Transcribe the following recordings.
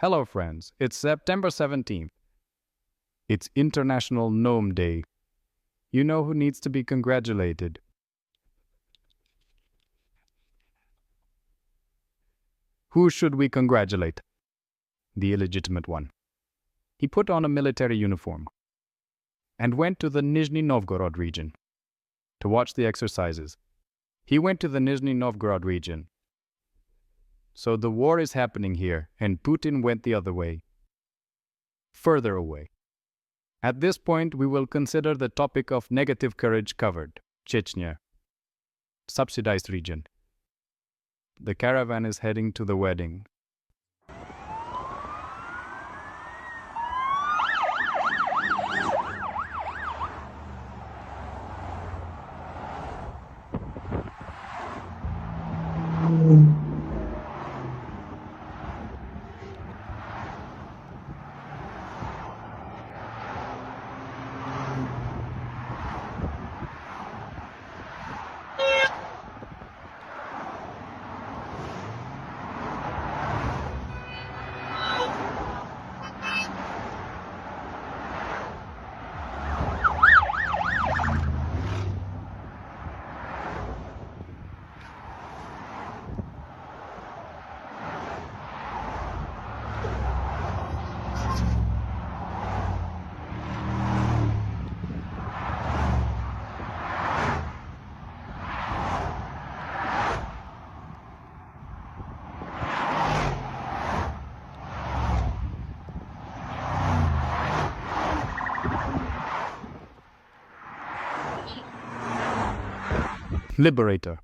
Hello friends, it's September 17th. It's International Gnome Day. You know who needs to be congratulated? Who should we congratulate? The illegitimate one. He put on a military uniform and went to the Nizhny Novgorod region to watch the exercises. He went to the Nizhny Novgorod region. So the war is happening here, and Putin went the other way. Further away. At this point, we will consider the topic of negative courage covered. Chechnya. Subsidized region. The caravan is heading to the wedding. Liberator.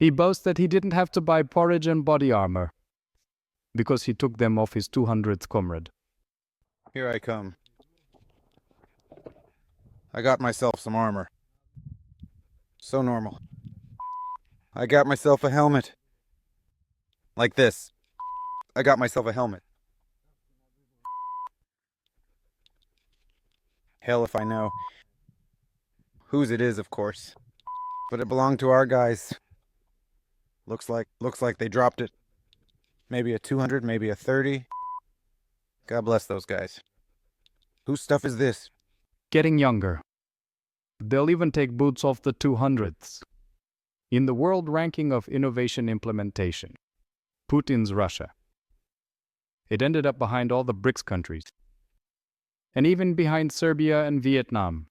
He boasts that he didn't have to buy porridge and body armor because he took them off his 200th comrade. Here I come. I got myself some armor. So normal. I got myself a helmet. Like this. I got myself a helmet. Hell if I know. Whose it is, of course. But it belonged to our guys. Looks like they dropped it. Maybe a 200, maybe a 30. God bless those guys. Whose stuff is this? Getting younger. They'll even take boots off the 200ths. In the world ranking of innovation implementation, Putin's Russia. It ended up behind all the BRICS countries. And even behind Serbia and Vietnam.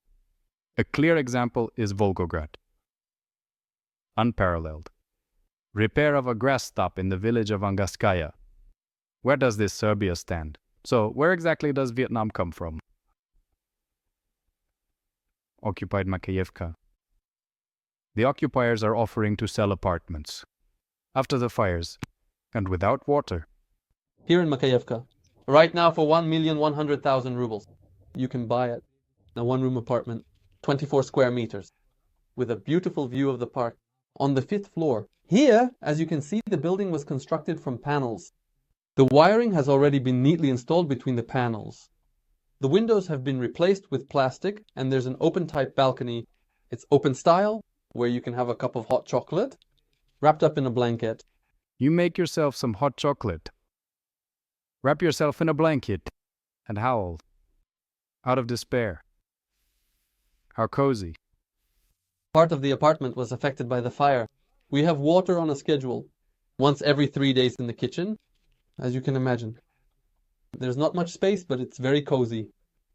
A clear example is Volgograd. Unparalleled. Repair of a grass stop in the village of Angaskaya. Where does this Serbia stand? So, where exactly does Vietnam come from? Occupied Makeyevka. The occupiers are offering to sell apartments. After the fires, and without water. Here in Makeyevka. Right now for 1,100,000 rubles. You can buy it. A one-room apartment, 24 square meters, with a beautiful view of the park. On the 5th floor. Here, as you can see, the building was constructed from panels. The wiring has already been neatly installed between the panels. The windows have been replaced with plastic, and there's an open-type balcony. It's open style, where you can have a cup of hot chocolate, wrapped up in a blanket. You make yourself some hot chocolate. Wrap yourself in a blanket, and howl. Out of despair. How cozy. Part of the apartment was affected by the fire. We have water on a schedule, once every 3 days in the kitchen, as you can imagine. There's not much space, but it's very cozy.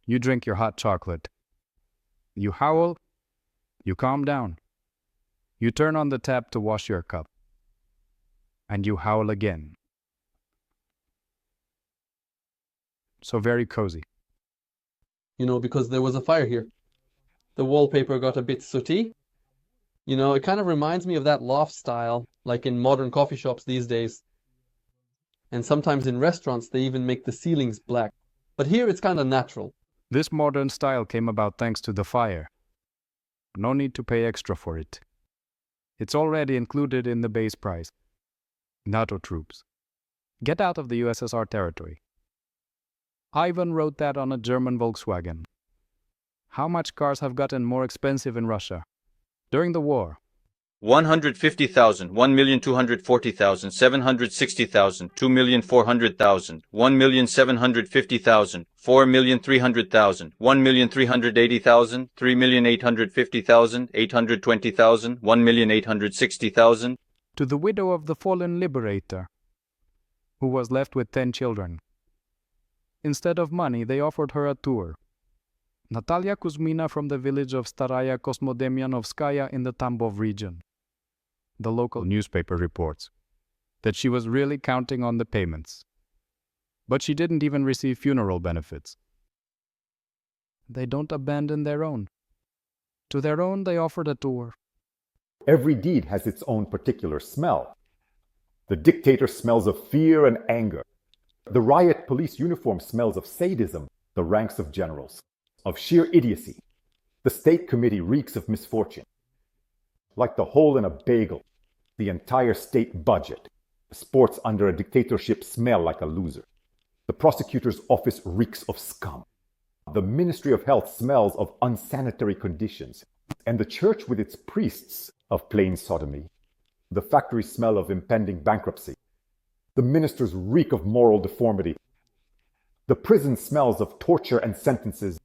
You drink your hot chocolate. You howl. You calm down. You turn on the tap to wash your cup. And you howl again. So very cozy. You know, because there was a fire here. The wallpaper got a bit sooty. You know, it kind of reminds me of that loft style, like in modern coffee shops these days. And sometimes in restaurants, they even make the ceilings black. But here it's kind of natural. This modern style came about thanks to the fire. No need to pay extra for it. It's already included in the base price. NATO troops. Get out of the USSR territory. Ivan wrote that on a German Volkswagen. How much cars have gotten more expensive in Russia? During the war, 150,000, 1,240,000, 760,000, 2,400,000, 1,750,000, 4,300,000, 1,380,000, 3,850,000, 820,000, 1,860,000. To the widow of the fallen liberator, who was left with 10 children. Instead of money, they offered her a tour. Natalia Kuzmina from the village of Staraya Kosmodemyanovskaya in the Tambov region. The local newspaper reports that she was really counting on the payments. But she didn't even receive funeral benefits. They don't abandon their own. To their own, they offered a tour. Every deed has its own particular smell. The dictator smells of fear and anger. The riot police uniform smells of sadism, the ranks of generals, of sheer idiocy. The state committee reeks of misfortune. Like the hole in a bagel, the entire state budget, sports under a dictatorship smell like a loser. The prosecutor's office reeks of scum. The Ministry of Health smells of unsanitary conditions, and the church with its priests of plain sodomy. The factories smell of impending bankruptcy. The ministers reek of moral deformity. The prison smells of torture and sentences.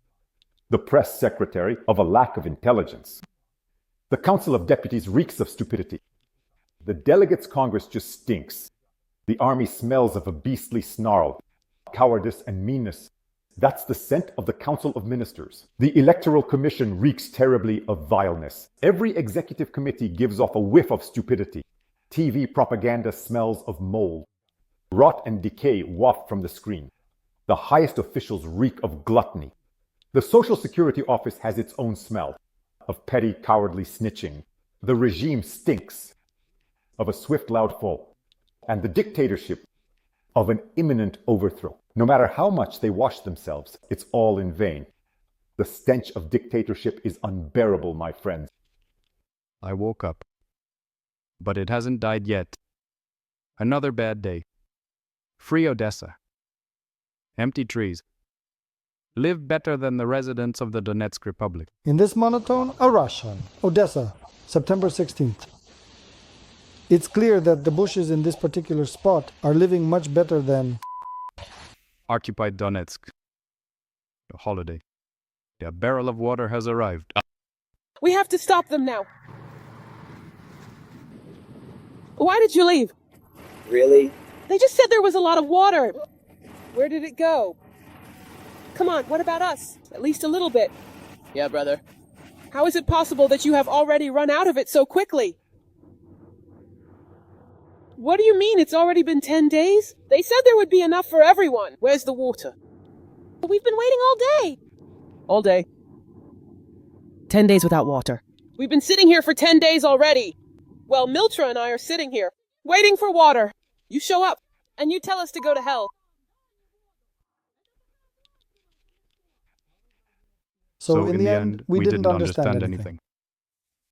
The press secretary of a lack of intelligence. The Council of Deputies reeks of stupidity. The Delegates' Congress just stinks. The army smells of a beastly snarl, cowardice and meanness. That's the scent of the Council of Ministers. The Electoral Commission reeks terribly of vileness. Every executive committee gives off a whiff of stupidity. TV propaganda smells of mold. Rot and decay waft from the screen. The highest officials reek of gluttony. The Social Security Office has its own smell of petty, cowardly snitching. The regime stinks of a swift, loud fall. And the dictatorship of an imminent overthrow. No matter how much they wash themselves, it's all in vain. The stench of dictatorship is unbearable, my friends. I woke up. But it hasn't died yet. Another bad day. Free Odessa. Empty trees. Live better than the residents of the Donetsk Republic. In this monotone, a Russian. Odessa, September 16th. It's clear that the bushes in this particular spot are living much better than Occupied Donetsk. A holiday. A barrel of water has arrived. We have to stop them now. Why did you leave? Really? They just said there was a lot of water. Where did it go? Come on, what about us? At least a little bit. Yeah, brother. How is it possible that you have already run out of it so quickly? What do you mean it's already been 10 days? They said there would be enough for everyone. Where's the water? We've been waiting all day. All day. 10 days without water. We've been sitting here for 10 days already. Well, Miltra and I are sitting here, waiting for water. You show up, and you tell us to go to hell. So in the end, we didn't understand anything.